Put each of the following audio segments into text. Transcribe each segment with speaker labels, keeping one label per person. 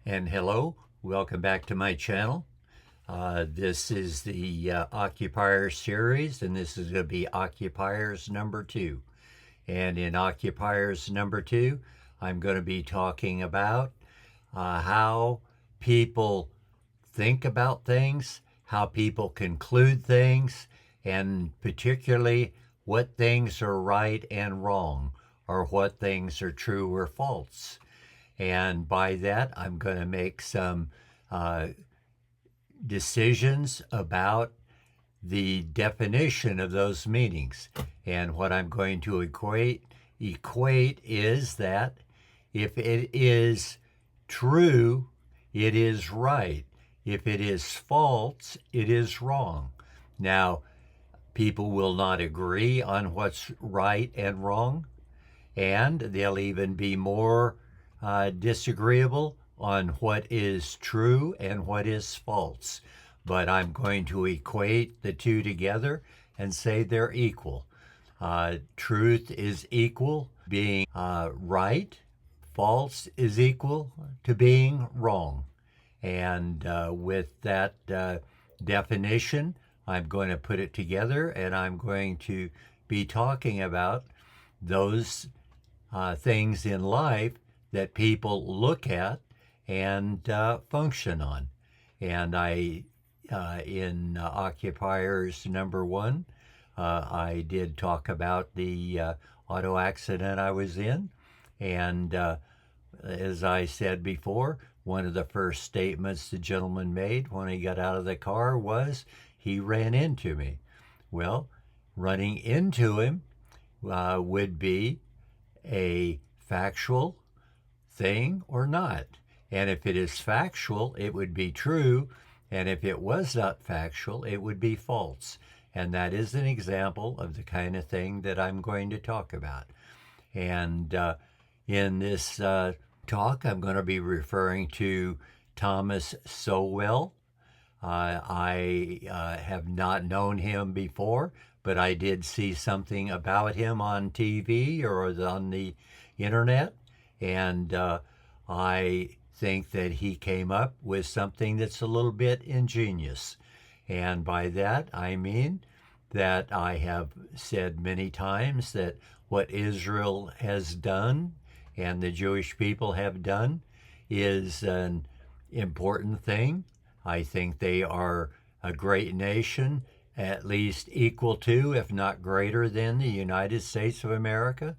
Speaker 1: And hello, welcome back to my channel. This is the Occupiers series, and this is going to be Occupiers number 2. And in Occupiers number 2, I'm going to be talking about how people think about things, how people conclude things, and particularly what things are right and wrong, or what things are true or false. And by that, I'm going to make some decisions about the definition of those meanings. And what I'm going to equate is that if it is true, it is right. If it is false, it is wrong. Now, people will not agree on what's right and wrong, and they'll even be more disagreeable on what is true and what is false. But I'm going to equate the two together and say they're equal. Truth is equal being right. False is equal to being wrong. And with that definition, I'm going to put it together, and I'm going to be talking about those things in life that people look at and function on. And in Occupiers number 1, I did talk about the auto accident I was in. And as I said before, one of the first statements the gentleman made when he got out of the car was he ran into me. Well, running into him would be a factual thing or not. And if it is factual, it would be true. And if it was not factual, it would be false. And that is an example of the kind of thing that I'm going to talk about. And in this talk, I'm going to be referring to Thomas Sowell. I have not known him before, but I did see something about him on TV or on the internet. And I think that he came up with something that's a little bit ingenious. And by that, I mean that I have said many times that what Israel has done and the Jewish people have done is an important thing. I think they are a great nation, at least equal to, if not greater than, the United States of America.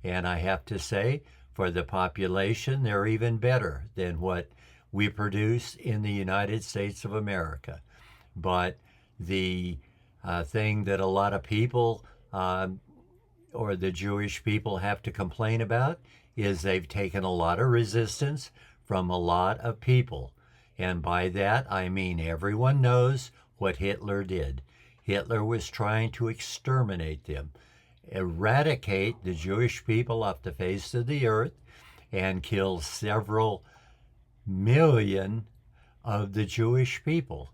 Speaker 1: And I have to say, for the population, they're even better than what we produce in the United States of America. But the thing that a lot of people or the Jewish people have to complain about is they've taken a lot of resistance from a lot of people. And by that, I mean everyone knows what Hitler did. Hitler was trying to exterminate them, eradicate the Jewish people off the face of the earth, and kill several million of the Jewish people.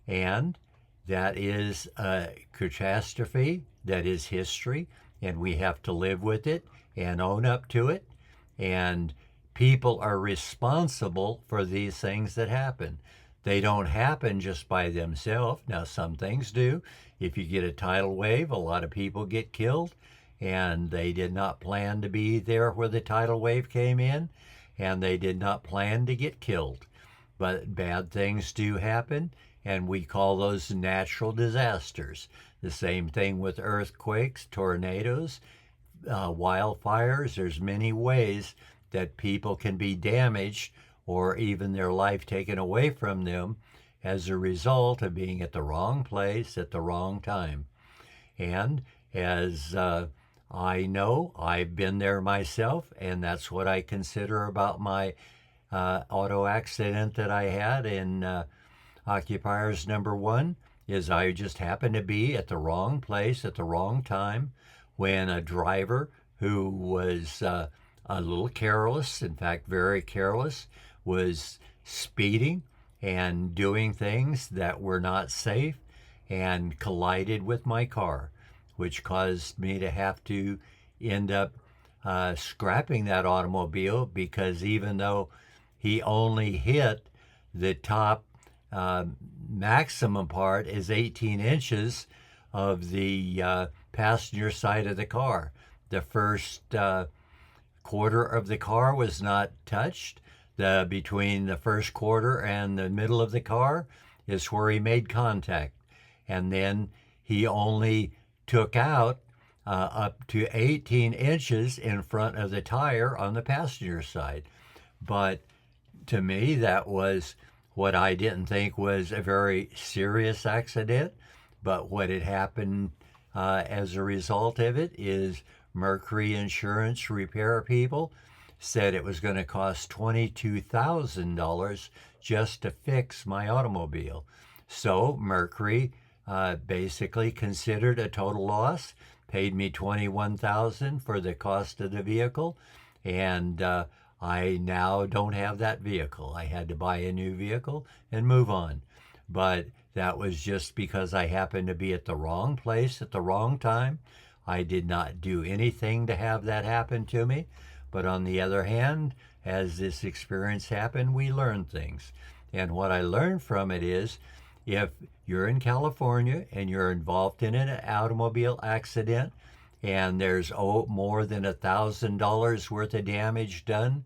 Speaker 1: And that is a catastrophe, that is history, and we have to live with it and own up to it. And people are responsible for these things that happen. They don't happen just by themselves. Now, some things do. If you get a tidal wave, a lot of people get killed, and they did not plan to be there where the tidal wave came in, and they did not plan to get killed. But bad things do happen, and we call those natural disasters. The same thing with earthquakes, tornadoes, wildfires. There's many ways that people can be damaged or even their life taken away from them as a result of being at the wrong place at the wrong time. And as I know, I've been there myself, and that's what I consider about my auto accident that I had in Occupiers number 1, is I just happened to be at the wrong place at the wrong time when a driver who was a little careless, in fact, very careless, was speeding and doing things that were not safe and collided with my car, which caused me to have to end up scrapping that automobile, because even though he only hit the top maximum part is 18 inches of the passenger side of the car. The first quarter of the car was not touched. Between the first quarter and the middle of the car is where he made contact. And then he only took out up to 18 inches in front of the tire on the passenger side. But to me, that was what I didn't think was a very serious accident. But what had happened as a result of it is Mercury Insurance repair people said it was going to cost $22,000 just to fix my automobile. So Mercury basically considered a total loss, paid me $21,000 for the cost of the vehicle, and I now don't have that vehicle. I had to buy a new vehicle and move on. But that was just because I happened to be at the wrong place at the wrong time. I did not do anything to have that happen to me. But on the other hand, as this experience happened, we learned things. And what I learned from it is, if you're in California and you're involved in an automobile accident and there's more than $1,000 worth of damage done,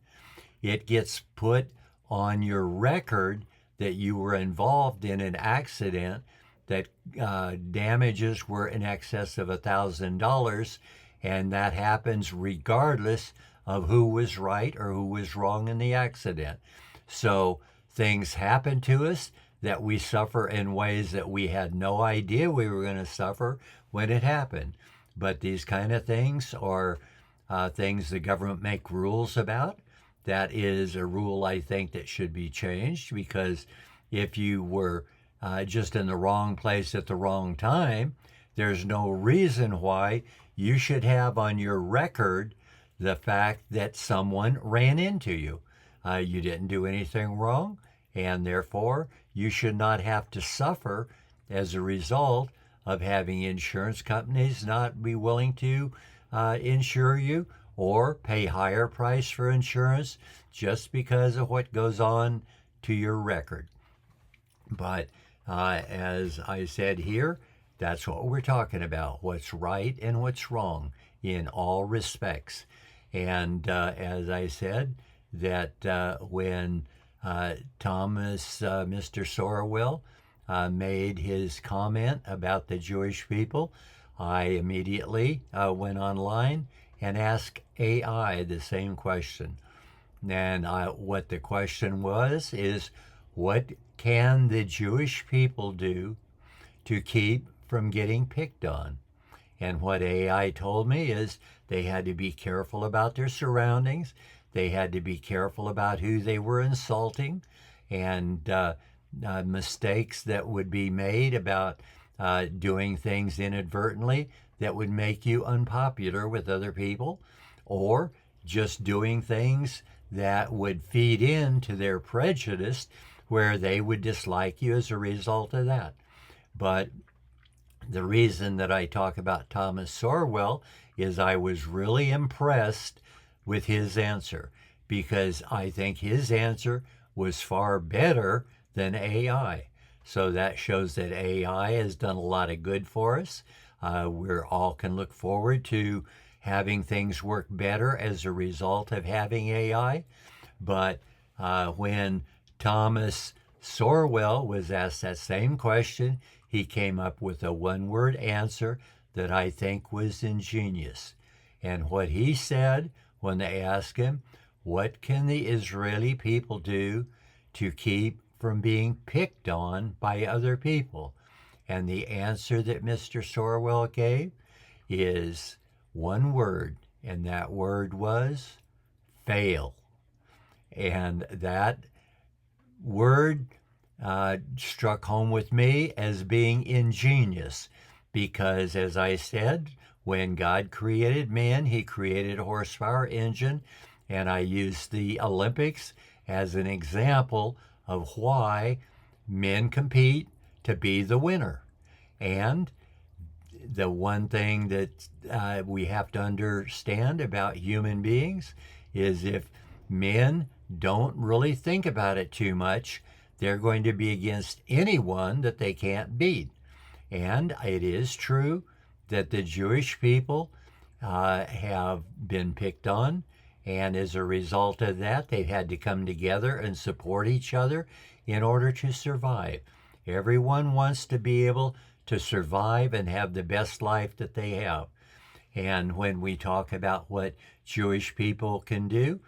Speaker 1: it gets put on your record that you were involved in an accident that damages were in excess of $1,000, and that happens regardless of who was right or who was wrong in the accident. So things happen to us that we suffer in ways that we had no idea we were going to suffer when it happened. But these kind of things are things the government make rules about. That is a rule I think that should be changed, because if you were just in the wrong place at the wrong time, there's no reason why you should have on your record the fact that someone ran into you. You didn't do anything wrong, and therefore you should not have to suffer as a result of having insurance companies not be willing to insure you or pay higher price for insurance just because of what goes on to your record. But as I said here, that's what we're talking about, what's right and what's wrong in all respects. And as I said, that when Thomas, Mr. Sorwell, made his comment about the Jewish people, I immediately went online and asked AI the same question. And what the question was is, what can the Jewish people do to keep from getting picked on? And what AI told me is they had to be careful about their surroundings. They had to be careful about who they were insulting, and mistakes that would be made about doing things inadvertently that would make you unpopular with other people, or just doing things that would feed into their prejudice where they would dislike you as a result of that. But the reason that I talk about Thomas Sorwell is I was really impressed with his answer, because I think his answer was far better than AI. So that shows that AI has done a lot of good for us. We all can look forward to having things work better as a result of having AI. But when Thomas Sorwell was asked that same question, he came up with a one-word answer that I think was ingenious. And what he said when they asked him, what can the Israeli people do to keep from being picked on by other people? And the answer that Mr. Sorwell gave is one word, and that word was fail. And that word struck home with me as being ingenious, because, as I said, when God created man, he created a horsepower engine, and I used the Olympics as an example of why men compete to be the winner. And the one thing that we have to understand about human beings is if men don't really think about it too much. They're going to be against anyone that they can't beat. And it is true that the Jewish people have been picked on, and as a result of that, they've had to come together and support each other in order to survive. Everyone wants to be able to survive and have the best life that they have. And when we talk about what Jewish people can do,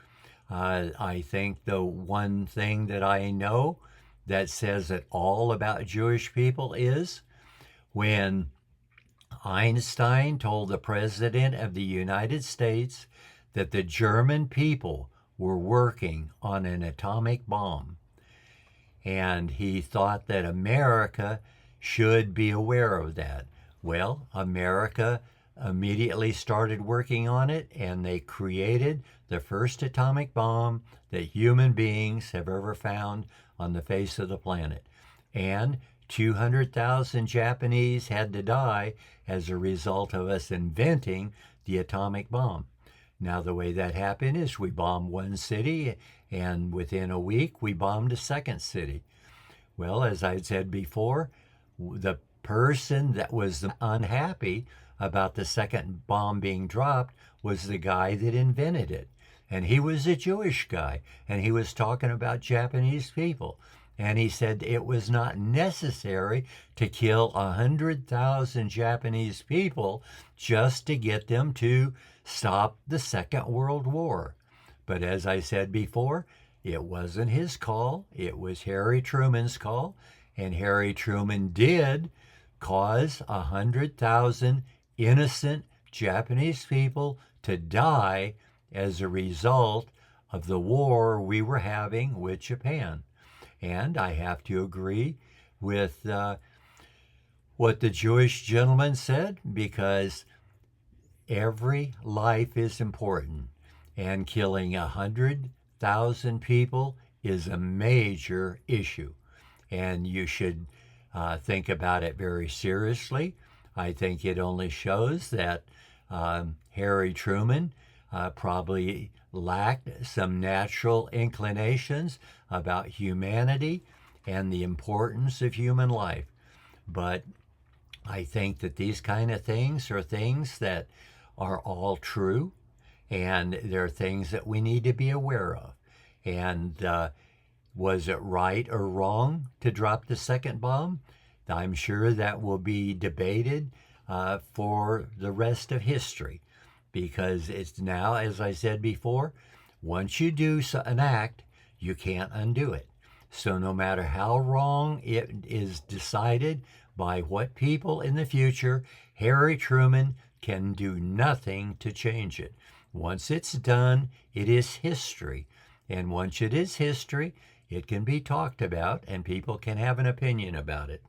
Speaker 1: I think the one thing that I know that says it all about Jewish people is when Einstein told the President of the United States that the German people were working on an atomic bomb. And he thought that America should be aware of that. Well, America immediately started working on it, and they created the first atomic bomb that human beings have ever found on the face of the planet. And 200,000 Japanese had to die as a result of us inventing the atomic bomb. Now, the way that happened is we bombed one city, and within a week, we bombed a second city. Well, as I said before, the person that was unhappy about the second bomb being dropped was the guy that invented it. And he was a Jewish guy, and he was talking about Japanese people. And he said it was not necessary to kill 100,000 Japanese people just to get them to stop the Second World War. But as I said before, it wasn't his call. It was Harry Truman's call. And Harry Truman did cause 100,000 innocent Japanese people to die as a result of the war we were having with Japan. And I have to agree with what the Jewish gentleman said, because every life is important, and killing 100,000 people is a major issue, and you should think about it very seriously. I think it only shows that Harry Truman probably lacked some natural inclinations about humanity and the importance of human life. But I think that these kind of things are things that are all true, and they're things that we need to be aware of. And was it right or wrong to drop the second bomb? I'm sure that will be debated for the rest of history, because it's now, as I said before, once you do an act, you can't undo it. So no matter how wrong it is decided by what people in the future, Harry Truman can do nothing to change it. Once it's done, it is history. And once it is history, it can be talked about and people can have an opinion about it.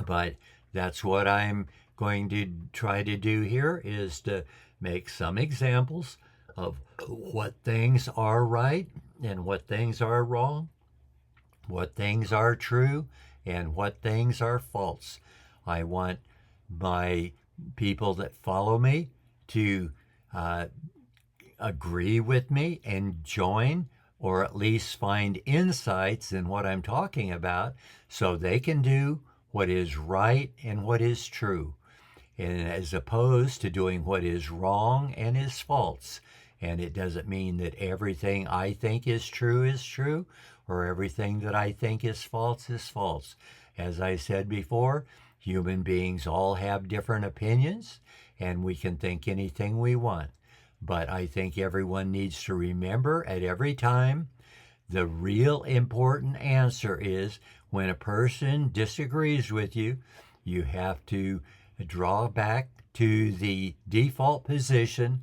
Speaker 1: But that's what I'm going to try to do here, is to make some examples of what things are right and what things are wrong, what things are true and what things are false. I want my people that follow me to agree with me and join, or at least find insights in what I'm talking about, so they can do what is right and what is true, and as opposed to doing what is wrong and is false. And it doesn't mean that everything I think is true, or everything that I think is false is false. As I said before, human beings all have different opinions, and we can think anything we want. But I think everyone needs to remember at every time, the real important answer is, when a person disagrees with you, you have to draw back to the default position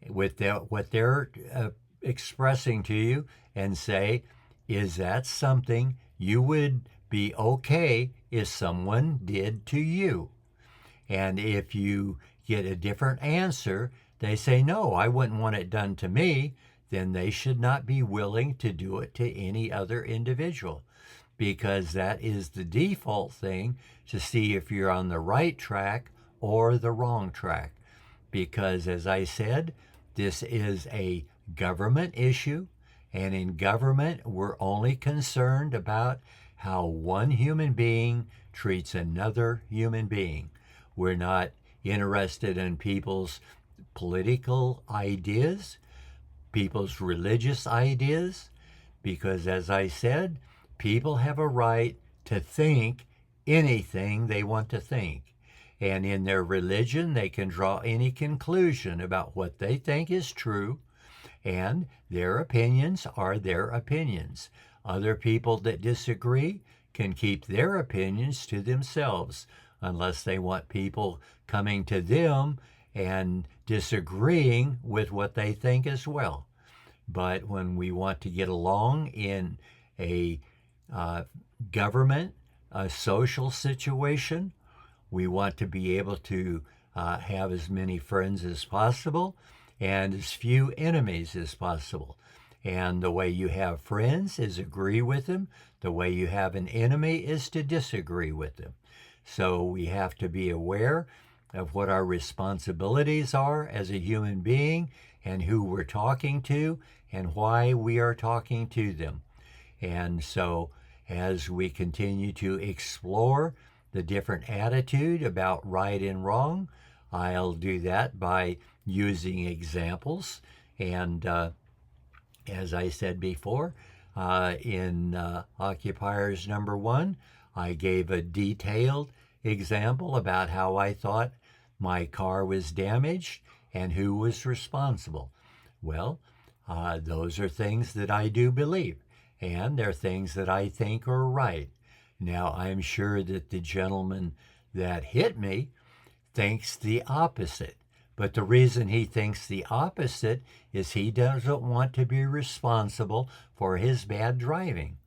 Speaker 1: with what they're expressing to you, and say, is that something you would be okay if someone did to you? And if you get a different answer, they say, no, I wouldn't want it done to me, then they should not be willing to do it to any other individual, because that is the default thing to see if you're on the right track or the wrong track. Because as I said, this is a government issue. And in government, we're only concerned about how one human being treats another human being. We're not interested in people's political ideas, people's religious ideas, because as I said, people have a right to think anything they want to think. And in their religion, they can draw any conclusion about what they think is true, and their opinions are their opinions. Other people that disagree can keep their opinions to themselves unless they want people coming to them and disagreeing with what they think as well. But when we want to get along in a government, a social situation, we want to be able to have as many friends as possible and as few enemies as possible. And the way you have friends is agree with them. The way you have an enemy is to disagree with them. So we have to be aware of what our responsibilities are as a human being and who we're talking to and why we are talking to them. And so as we continue to explore the different attitude about right and wrong, I'll do that by using examples. And as I said before, in Occupiers number 1, I gave a detailed example about how I thought my car was damaged and who was responsible. Well, those are things that I do believe, and they're things that I think are right. Now, I'm sure that the gentleman that hit me thinks the opposite. But the reason he thinks the opposite is he doesn't want to be responsible for his bad driving.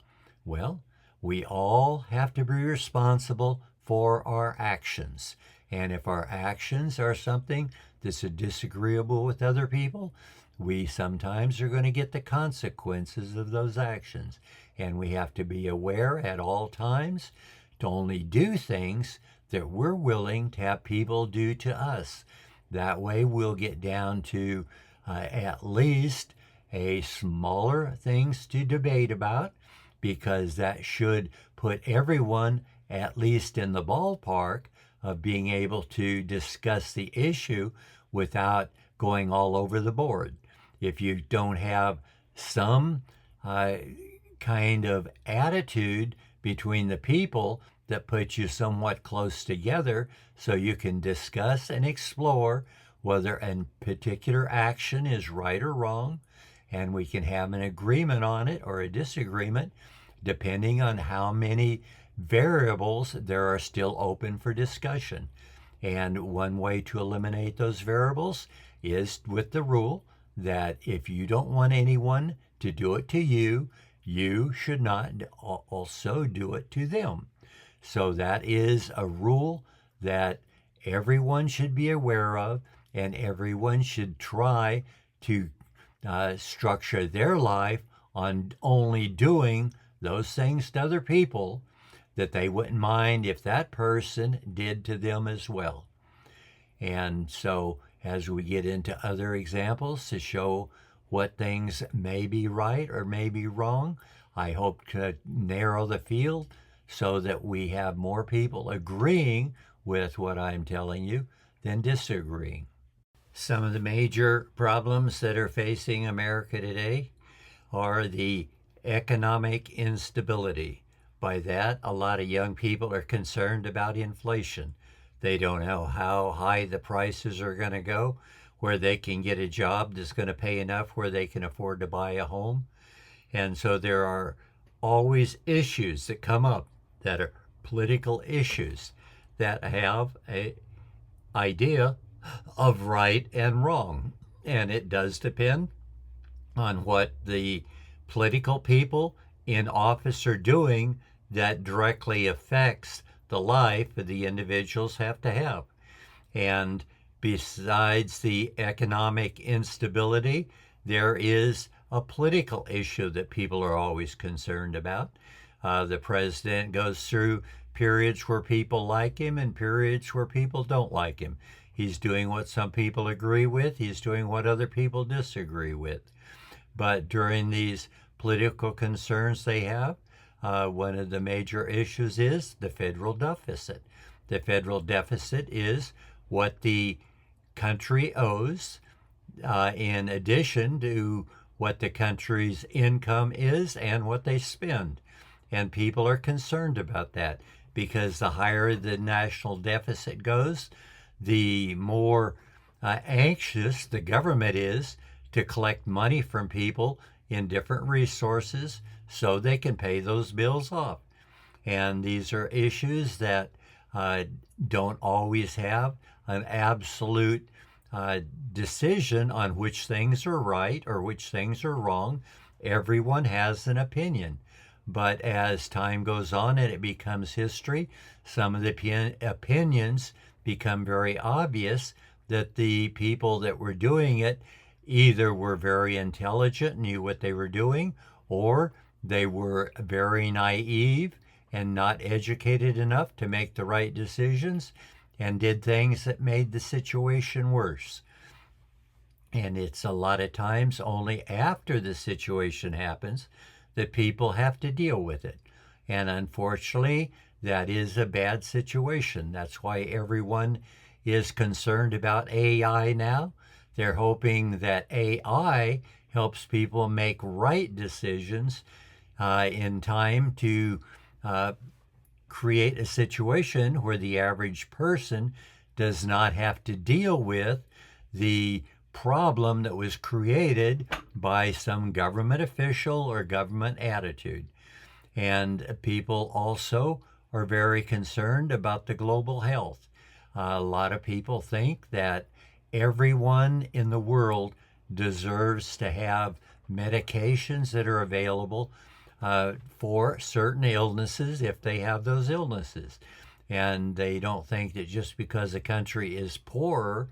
Speaker 1: Well, we all have to be responsible for our actions. And if our actions are something that's disagreeable with other people, we sometimes are going to get the consequences of those actions. And we have to be aware at all times to only do things that we're willing to have people do to us. That way we'll get down to at least a smaller things to debate about, because that should put everyone at least in the ballpark of being able to discuss the issue without going all over the board. If you don't have some kind of attitude between the people that puts you somewhat close together so you can discuss and explore whether a particular action is right or wrong, and we can have an agreement on it or a disagreement depending on how many variables there are still open for discussion. And one way to eliminate those variables is with the rule that if you don't want anyone to do it to you, you should not also do it to them. So that is a rule that everyone should be aware of, and everyone should try to structure their life on only doing those things to other people that they wouldn't mind if that person did to them as well. And so as we get into other examples to show what things may be right or may be wrong, I hope to narrow the field so that we have more people agreeing with what I'm telling you than disagreeing. Some of the major problems that are facing America today are the economic instability. By that, a lot of young people are concerned about inflation. They don't know how high the prices are going to go, where they can get a job that's going to pay enough where they can afford to buy a home. And so there are always issues that come up that are political issues that have an idea of right and wrong. And it does depend on what the political people in office are doing that directly affects the life of the individuals have to have. And besides the economic instability, there is a political issue that people are always concerned about. The president goes through periods where people like him and periods where people don't like him. He's doing what some people agree with. He's doing what other people disagree with. But during these political concerns they have, one of the major issues is the federal deficit. The federal deficit is what the country owes in addition to what the country's income is and what they spend. And people are concerned about that because the higher the national deficit goes, the more anxious the government is to collect money from people in different resources so they can pay those bills off. And these are issues that don't always have an absolute decision on which things are right or which things are wrong. Everyone has an opinion. But as time goes on and it becomes history, some of the opinions become very obvious that the people that were doing it either were very intelligent, knew what they were doing, or they were very naive and not educated enough to make the right decisions and did things that made the situation worse. And it's a lot of times only after the situation happens that people have to deal with it. And unfortunately, that is a bad situation. That's why everyone is concerned about AI now. They're hoping that AI helps people make right decisions in time to create a situation where the average person does not have to deal with the problem that was created by some government official or government attitude. And people also are very concerned about the global health. A lot of people think that everyone in the world deserves to have medications that are available for certain illnesses if they have those illnesses. And they don't think that just because a country is poorer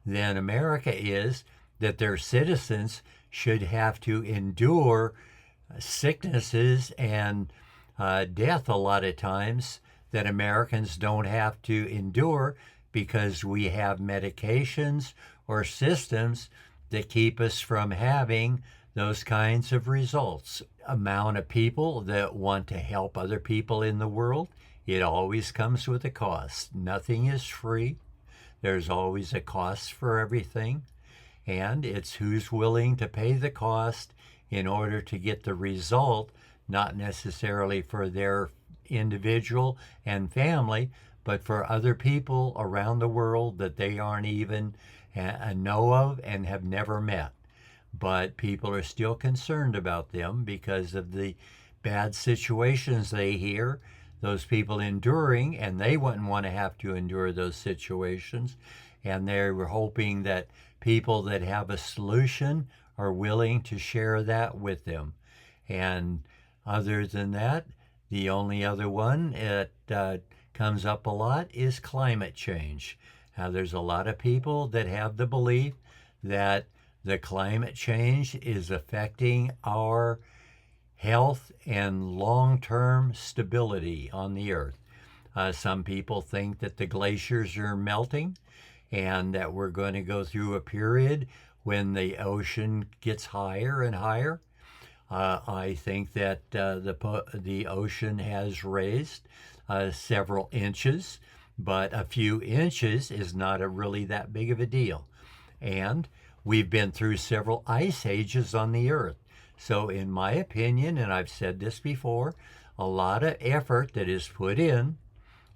Speaker 1: than America is, that their citizens should have to endure sicknesses and death a lot of times that Americans don't have to endure because we have medications or systems that keep us from having those kinds of results. Amount of people that want to help other people in the world, it always comes with a cost. Nothing is free. There's always a cost for everything, and it's who's willing to pay the cost in order to get the result, not necessarily for their individual and family, but for other people around the world that they aren't even know of and have never met. But people are still concerned about them because of the bad situations they hear, those people enduring, and they wouldn't want to have to endure those situations. And they were hoping that people that have a solution are willing to share that with them. And other than that, the only other one that comes up a lot is climate change. There's a lot of people that have the belief that the climate change is affecting our health and long-term stability on the earth. Some people think that the glaciers are melting and that we're going to go through a period when the ocean gets higher and higher. I think that the ocean has raised several inches, but a few inches is not really that big of a deal. And we've been through several ice ages on the earth. So in my opinion, and I've said this before, a lot of effort that is put in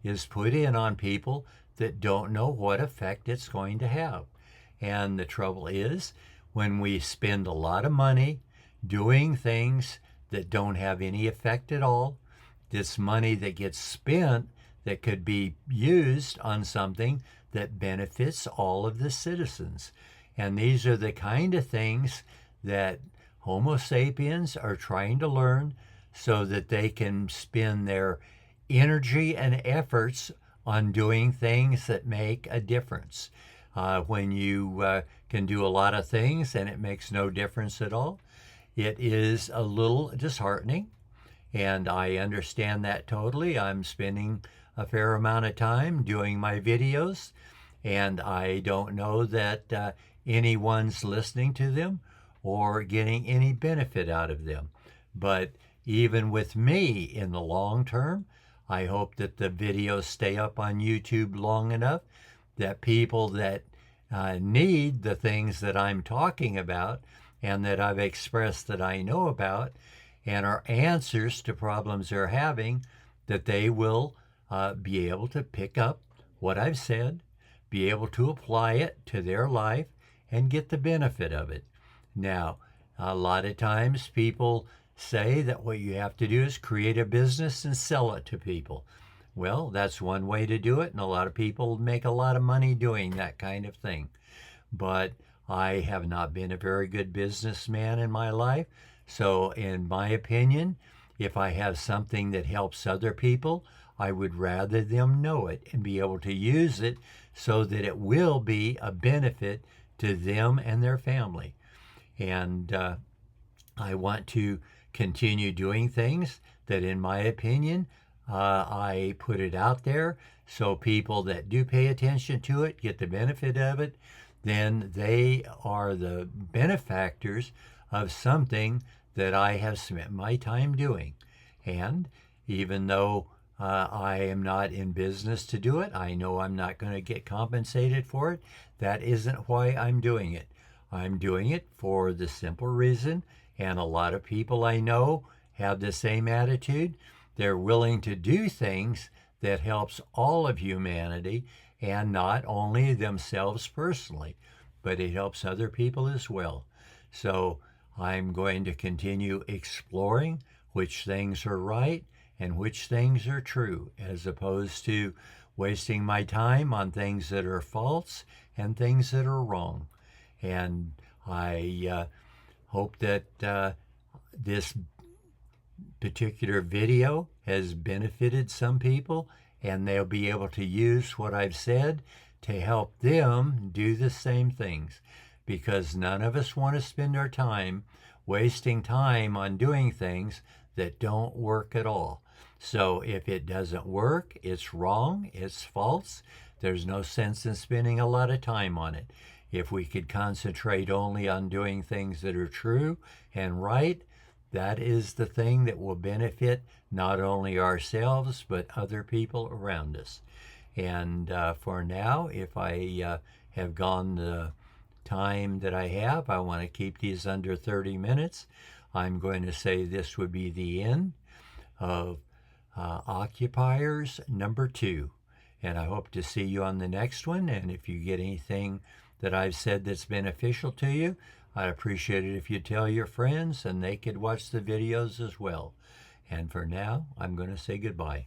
Speaker 1: on people that don't know what effect it's going to have. And the trouble is, when we spend a lot of money doing things that don't have any effect at all, this money that gets spent that could be used on something that benefits all of the citizens. And these are the kind of things that Homo sapiens are trying to learn so that they can spend their energy and efforts on doing things that make a difference. When you can do a lot of things and it makes no difference at all, it is a little disheartening. And I understand that totally. I'm spending a fair amount of time doing my videos, and I don't know that anyone's listening to them or getting any benefit out of them. But even with me in the long term, I hope that the videos stay up on YouTube long enough that people that need the things that I'm talking about and that I've expressed that I know about and are answers to problems they're having, that they will be able to pick up what I've said, be able to apply it to their life, and get the benefit of it. Now, a lot of times people say that what you have to do is create a business and sell it to people. Well, that's one way to do it, and a lot of people make a lot of money doing that kind of thing. But I have not been a very good businessman in my life. So, in my opinion, if I have something that helps other people, I would rather them know it and be able to use it so that it will be a benefit to them and their family. And I want to continue doing things that, in my opinion, I put it out there so people that do pay attention to it get the benefit of it. Then they are the benefactors of something that I have spent my time doing. And even though I am not in business to do it, I know I'm not going to get compensated for it. That isn't why I'm doing it. I'm doing it for the simple reason, and a lot of people I know have the same attitude. They're willing to do things that helps all of humanity, and not only themselves personally, but it helps other people as well. So I'm going to continue exploring which things are right and which things are true, as opposed to wasting my time on things that are false and things that are wrong. And I hope that this particular video has benefited some people, and they'll be able to use what I've said to help them do the same things, because none of us want to spend our time wasting time on doing things that don't work at all. So if it doesn't work, it's wrong, it's false. There's no sense in spending a lot of time on it. If we could concentrate only on doing things that are true and right, that is the thing that will benefit not only ourselves, but other people around us. And for now, if I have gone the time that I have, I want to keep these under 30 minutes. I'm going to say this would be the end of Occupiers number 2. And I hope to see you on the next one. And if you get anything that I've said that's beneficial to you, I'd appreciate it if you tell your friends and they could watch the videos as well. And for now, I'm going to say goodbye.